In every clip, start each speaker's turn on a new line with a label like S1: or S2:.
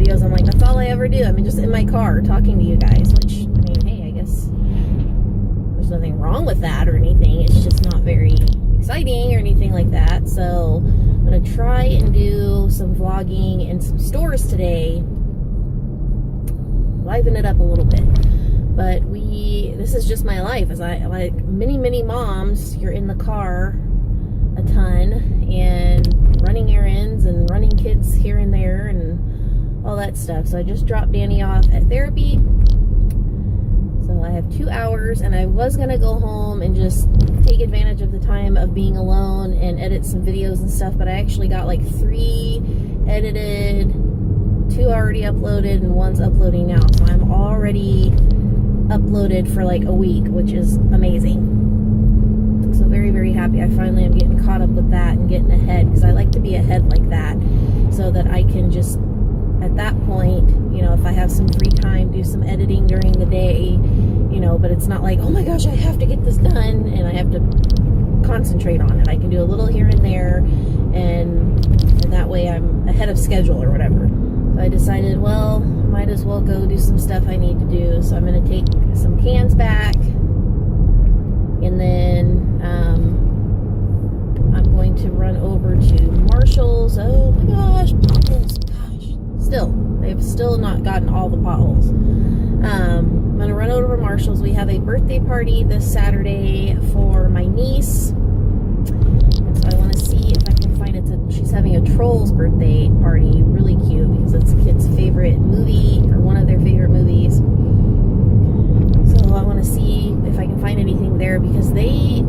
S1: videos, I'm like, that's all I ever do. I mean, just in my car talking to you guys, which, I mean, hey, I guess there's nothing wrong with that or anything. It's just not very exciting or anything like that. So I'm going to try and do some vlogging in some stores today. Liven it up a little bit. But this is just my life. As I, like many moms, you're in the car a ton and running errands and running kids here and there and all that stuff. So I just dropped Danny off at therapy. So I have 2 hours, and I was going to go home and just take advantage of the time of being alone and edit some videos and stuff, but I actually got like 3 edited, 2 already uploaded, and 1's uploading now. So I'm already uploaded for like a week, which is amazing. So very happy. I finally am getting caught up with that and getting ahead, because I like to be ahead like that so that I can just, at that point, you know, if I have some free time, do some editing during the day, you know, but it's not like, oh my gosh, I have to get this done and I have to concentrate on it. I can do a little here and there, and that way I'm ahead of schedule or whatever. So I decided, well, might as well go do some stuff I need to do. So I'm going to take some cans back, and then I'm going to run over to Marshall's. Oh my gosh, potholes. Gosh, they've still not gotten all the potholes. I'm going to run over to Marshall's. We have a birthday party this Saturday for my niece. And so I want to see if I can find she's having a Trolls birthday party. Really cute, because it's a kid's favorite movie, or one of their favorite movies. So I want to see if I can find anything there, because they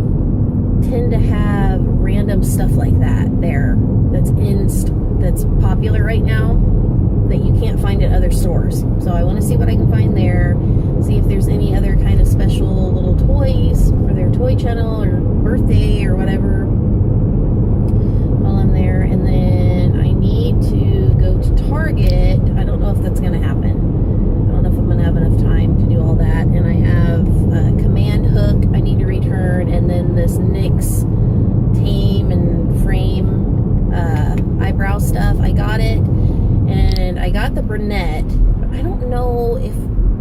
S1: tend to have random stuff like that there that's popular right now that you can't find at other stores. So I want to see what I can find there, see if there's any other kind of special little toys for their toy channel or birthday or whatever while I'm there. And then I need to go to Target. I don't know if that's going to happen. I don't know if I'm going to have enough time to do all that. And I have a command hook I need to return, and then this NYX Tame and Frame eyebrow stuff. I got it, and I got the brunette. I don't know if,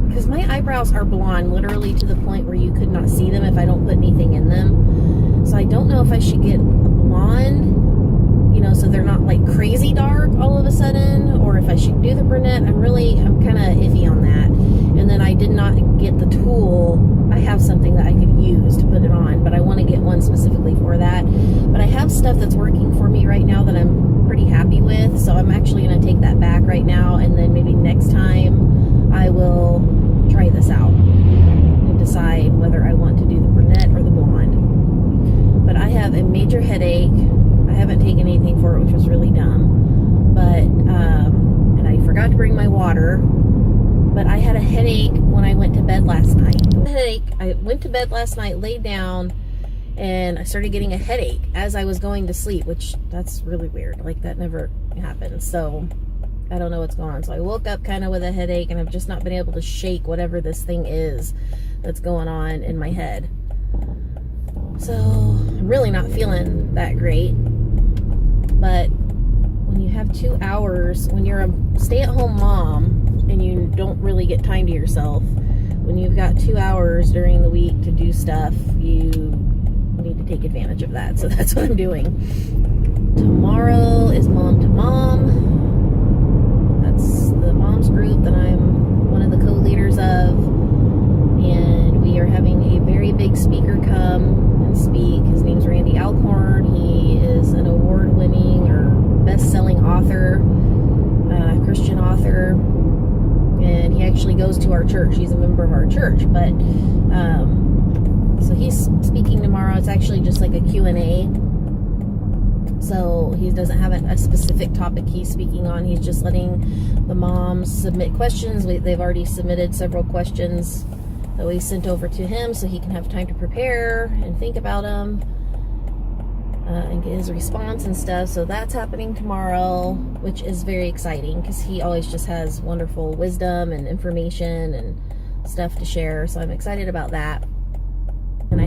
S1: because my eyebrows are blonde literally to the point where you could not see them if I don't put anything in them. So I don't know if I should get a blonde, you know, so they're not like crazy dark all of a sudden, or if I should do the brunette. I'm kind of iffy on that. And then I did not get the tool. I have something that I could use to put it on, but I want to get one specifically for that. But I have stuff that's working for me right now that I'm pretty happy with, so I'm actually going to take that back right now, and then maybe next time I will try this out and decide whether I want to do the brunette or the blonde. But I have a major headache. I haven't taken anything for it, which was really dumb, but and I forgot to bring my water. But I had a headache when I went to bed last night. I went to bed last night, laid down, and I started getting a headache as I was going to sleep, which that's really weird. Like, that never happens. So I don't know what's going on. So I woke up kind of with a headache, and I've just not been able to shake whatever this thing is that's going on in my head. So I'm really not feeling that great. But when you have 2 hours, when you're a stay-at-home mom and you don't really get time to yourself, when you've got 2 hours during the week to do stuff, you need to take advantage of that. So that's what I'm doing. Tomorrow is Mom to Mom. That's the moms group that I'm one of the co-leaders of. And we are having a very big speaker come and speak. His name's Randy Alcorn. He is an award-winning or best-selling author, Christian author, and he actually goes to our church. He's a member of our church, but so he's speaking tomorrow. It's actually just like a Q&A, so he doesn't have a specific topic he's speaking on. He's just letting the moms submit questions. They've already submitted several questions that we sent over to him so he can have time to prepare and think about them. And get his response and stuff. So that's happening tomorrow, which is very exciting because he always just has wonderful wisdom and information and stuff to share. So I'm excited about that. And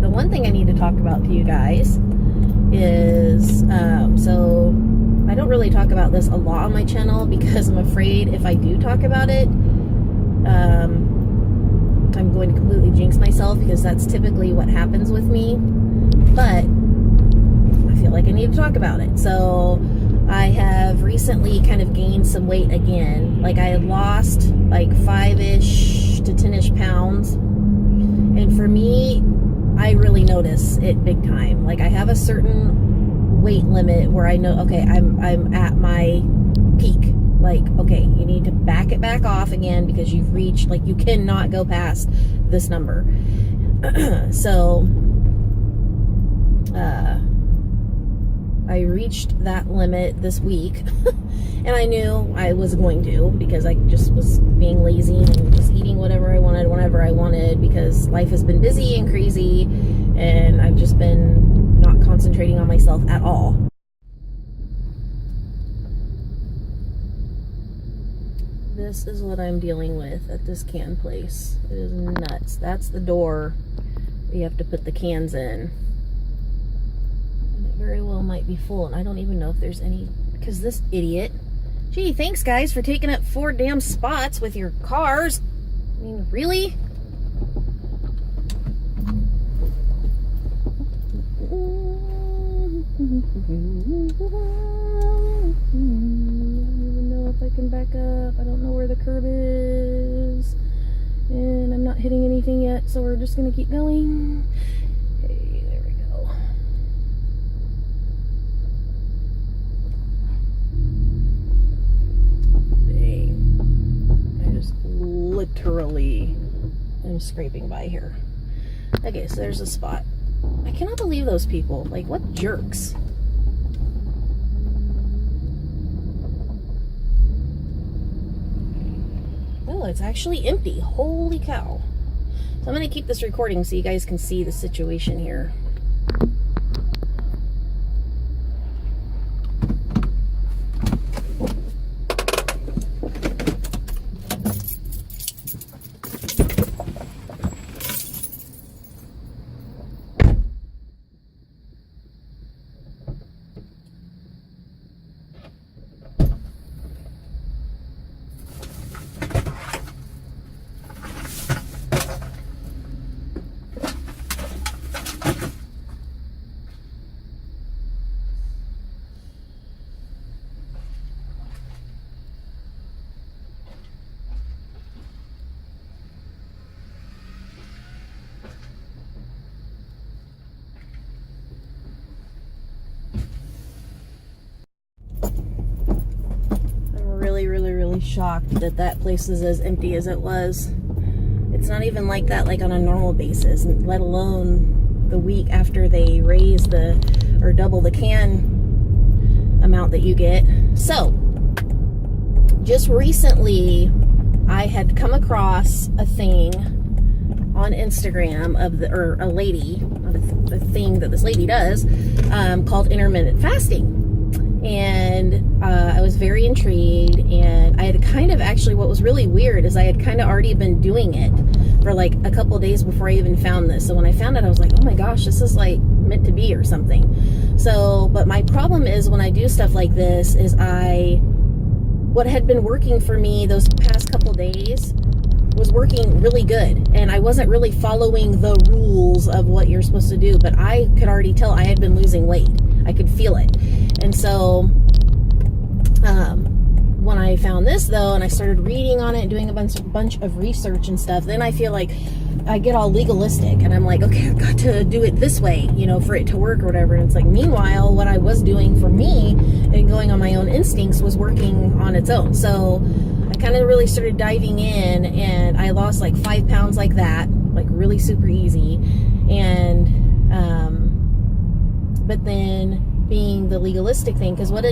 S1: the one thing I need to talk about to you guys is, so I don't really talk about this a lot on my channel because I'm afraid if I do talk about it, I'm going to completely jinx myself, because that's typically what happens with me. But I feel like I need to talk about it. So I have recently kind of gained some weight again. Like, I had lost like 5-ish to 10-ish pounds. And for me, I really notice it big time. Like, I have a certain weight limit where I know, okay, I'm at my peak. Like, okay, you need to back it back off again, because you've reached, like, you cannot go past this number. So, I reached that limit this week, and I knew I was going to, because I just was being lazy and just eating whatever I wanted, whenever I wanted, because life has been busy and crazy, and I've just been not concentrating on myself at all. This is what I'm dealing with at this can place. It is nuts. That's the door you have to put the cans in. And it very well might be full, and I don't even know if there's any, because this idiot. Gee, thanks guys for taking up 4 damn spots with your cars. I mean, really? I can back up. I don't know where the curb is, and I'm not hitting anything yet, so we're just gonna keep going. Okay, there we go. Dang, I just literally am scraping by here. Okay, so there's a spot. I cannot believe those people. Like, what jerks. Oh, it's actually empty. Holy cow. So I'm going to keep this recording so you guys can see the situation here. Really shocked that that place is as empty as it was. It's not even like that, like on a normal basis, let alone the week after they raise or double the can amount that you get. So just recently I had come across a thing on Instagram of a lady, a thing that this lady does, called intermittent fasting. And I was very intrigued, and I had kind of actually, what was really weird is I had kind of already been doing it for like a couple of days before I even found this. So when I found it, I was like, oh my gosh, this is like meant to be or something. So, but my problem is when I do stuff like this is what had been working for me those past couple days was working really good, and I wasn't really following the rules of what you're supposed to do, but I could already tell I had been losing weight. I could feel it. And so when I found this though, and I started reading on it and doing a bunch of research and stuff, then I feel like I get all legalistic, and I'm like, okay, I've got to do it this way, you know, for it to work or whatever. And it's like, meanwhile, what I was doing for me and going on my own instincts was working on its own. So I kind of really started diving in, and I lost like 5 pounds like that, like really super easy. And but then being the legalistic thing, because what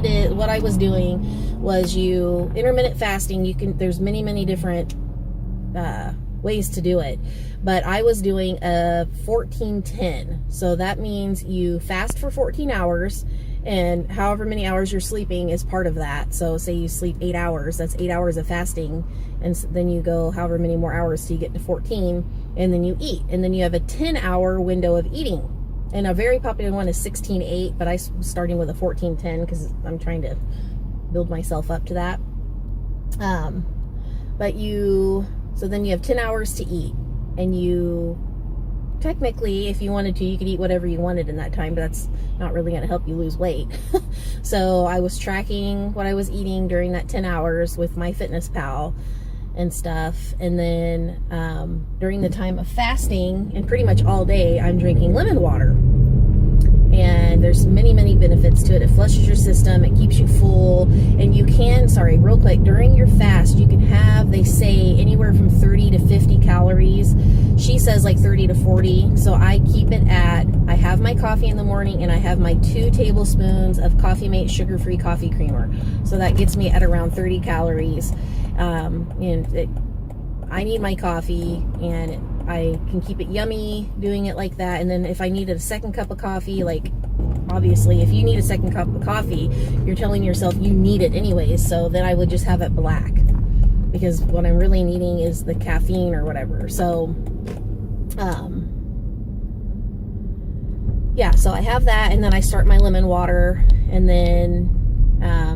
S1: I was doing was intermittent fasting, there's many different ways to do it, but I was doing a 14-10. So that means you fast for 14 hours, and however many hours you're sleeping is part of that. So say you sleep 8 hours, that's 8 hours of fasting, and then you go however many more hours till you get to 14, and then you eat, and then you have a 10-hour window of eating. And a very popular one is 16.8, but I'm starting with a 14.10 because I'm trying to build myself up to that. So then you have 10 hours to eat, and you technically, if you wanted to, you could eat whatever you wanted in that time, but that's not really going to help you lose weight. So I was tracking what I was eating during that 10 hours with MyFitnessPal and stuff. And then during the time of fasting, and pretty much all day, I'm drinking lemon water. And there's many, many benefits to it. It flushes your system, it keeps you full, and you can, real quick, during your fast, you can have, they say, anywhere from 30 to 50 calories. She says like 30 to 40, so I keep it at, I have my coffee in the morning, and I have my 2 tablespoons of Coffee Mate sugar-free coffee creamer. So that gets me at around 30 calories. I need my coffee, and I can keep it yummy doing it like that. And then if I needed a second cup of coffee, like obviously if you need a second cup of coffee, you're telling yourself you need it anyways, so then I would just have it black, because what I'm really needing is the caffeine or whatever. So yeah, so I have that, and then I start my lemon water, and then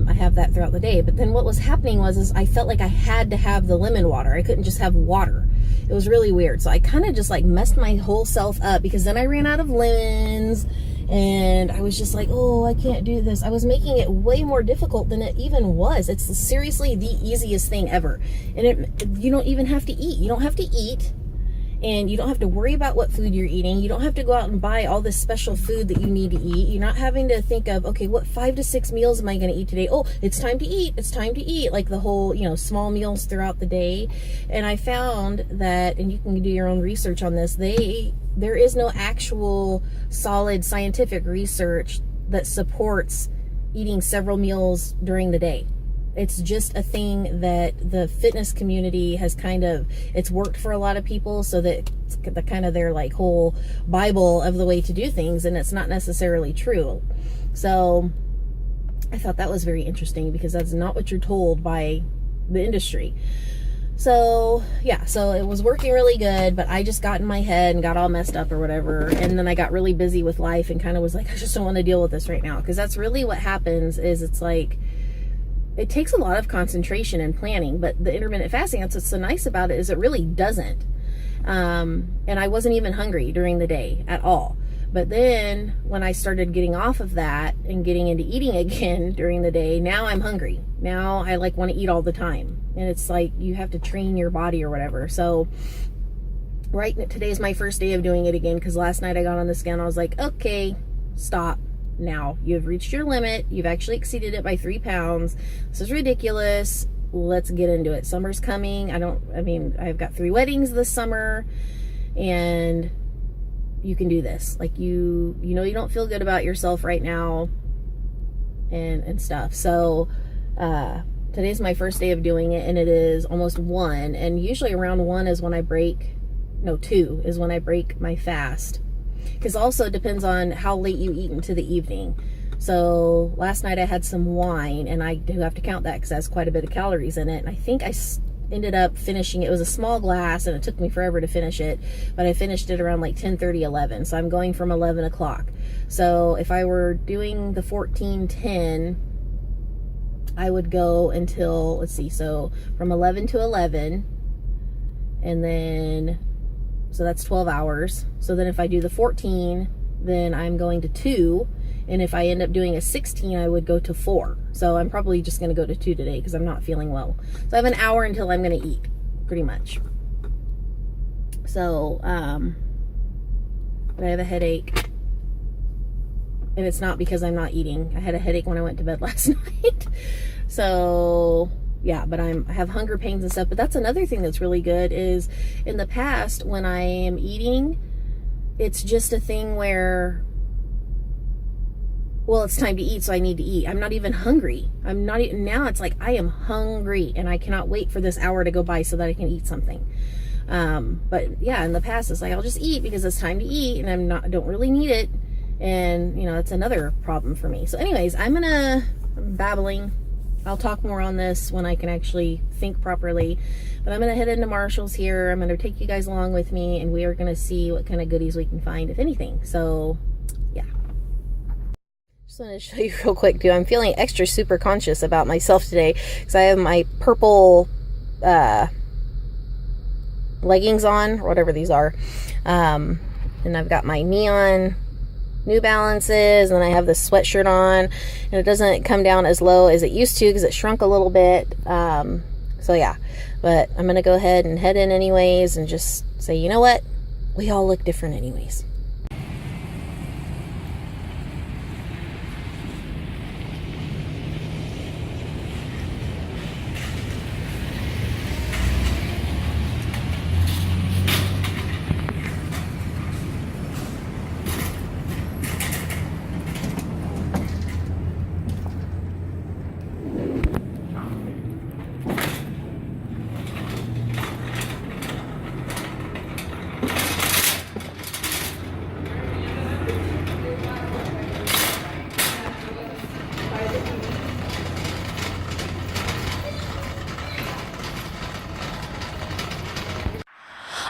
S1: I have that throughout the day. But then what was happening was I felt like I had to have the lemon water. I couldn't just have water. It was really weird. So I kind of just like messed my whole self up, because then I ran out of lemons, and I was just like, oh, I can't do this. I was making it way more difficult than it even was. It's seriously the easiest thing ever. And you don't even have to eat. You don't have to eat. And you don't have to worry about what food you're eating. You don't have to go out and buy all this special food that you need to eat. You're not having to think of, okay, what 5 to 6 meals am I going to eat today? Oh, it's time to eat. It's time to eat. Like the whole, small meals throughout the day. And I found that, and you can do your own research on this, there is no actual solid scientific research that supports eating several meals during the day. It's just a thing that the fitness community has it's worked for a lot of people, so that it's kind of their like whole Bible of the way to do things, and it's not necessarily true. So I thought that was very interesting, because that's not what you're told by the industry. So yeah, so it was working really good, but I just got in my head and got all messed up or whatever. And then I got really busy with life and kind of was like, I just don't want to deal with this right now. Because that's really what happens, is it's like, it takes a lot of concentration and planning, but the intermittent fasting, that's what's so nice about it, is it really doesn't. And I wasn't even hungry during the day at all. But then when I started getting off of that and getting into eating again during the day, now I'm hungry. Now I like want to eat all the time. And it's like you have to train your body or whatever. So today's my first day of doing it again, because last night I got on the scale and I was like, okay, stop. Now you've reached your limit. You've actually exceeded it by 3 pounds. This is ridiculous. Let's get into it. Summer's coming. I've got 3 weddings this summer, and you can do this. Like you don't feel good about yourself right now and stuff. So today's my first day of doing it, and it is almost 1. And usually around 1 is when 2 is when I break my fast. Because also it depends on how late you eat into the evening. So last night I had some wine, and I do have to count that because it has quite a bit of calories in it. And I think I ended up finishing, it was a small glass, and it took me forever to finish it, but I finished it around like 10:30, 11. So I'm going from 11 o'clock. So if I were doing the 14:10, I would go until, let's see, so from 11 to 11, and then, so that's 12 hours. So then if I do the 14, then I'm going to 2. And if I end up doing a 16, I would go to 4. So I'm probably just going to go to 2 today because I'm not feeling well. So I have an hour until I'm going to eat, pretty much. So, but I have a headache. And it's not because I'm not eating. I had a headache when I went to bed last night. So yeah, but I have hunger pains and stuff. But that's another thing that's really good, is in the past when I am eating, it's just a thing where, well, it's time to eat, so I need to eat. I'm not even hungry. I'm not even, now it's like I am hungry and I cannot wait for this hour to go by so that I can eat something. But yeah, in the past it's like I'll just eat because it's time to eat and I don't really need it. And it's another problem for me. So anyways, I'm babbling. I'll talk more on this when I can actually think properly. But I'm going to head into Marshall's here. I'm going to take you guys along with me, and we are going to see what kind of goodies we can find, if anything. So Just wanted to show you real quick too. I'm feeling extra super conscious about myself today because I have my purple leggings on, or whatever these are, and I've got my neon New Balances, and then I have this sweatshirt on, and it doesn't come down as low as it used to because it shrunk a little bit. So yeah, but I'm gonna go ahead and head in anyways and just say, you know what, we all look different anyways.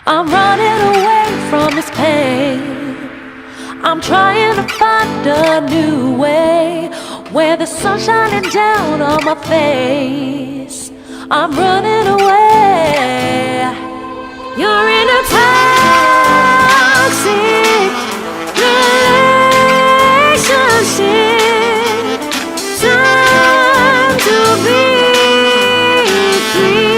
S2: I'm running away from this pain. I'm trying to find a new way where the sun's shining down on my face. I'm running away. You're in a toxic relationship. Time to be free.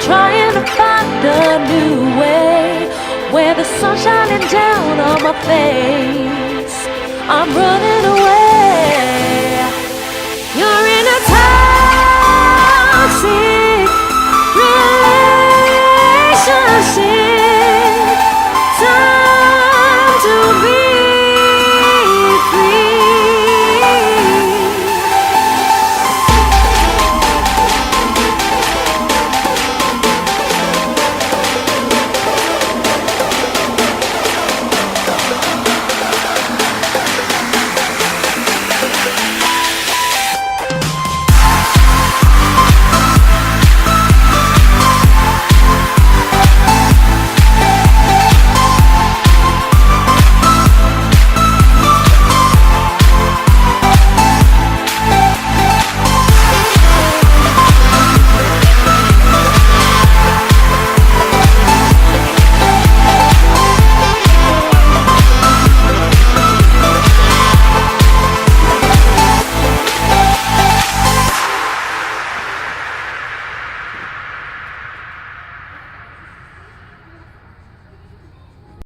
S2: Trying to find a new way where the sun's shining down on my face. I'm running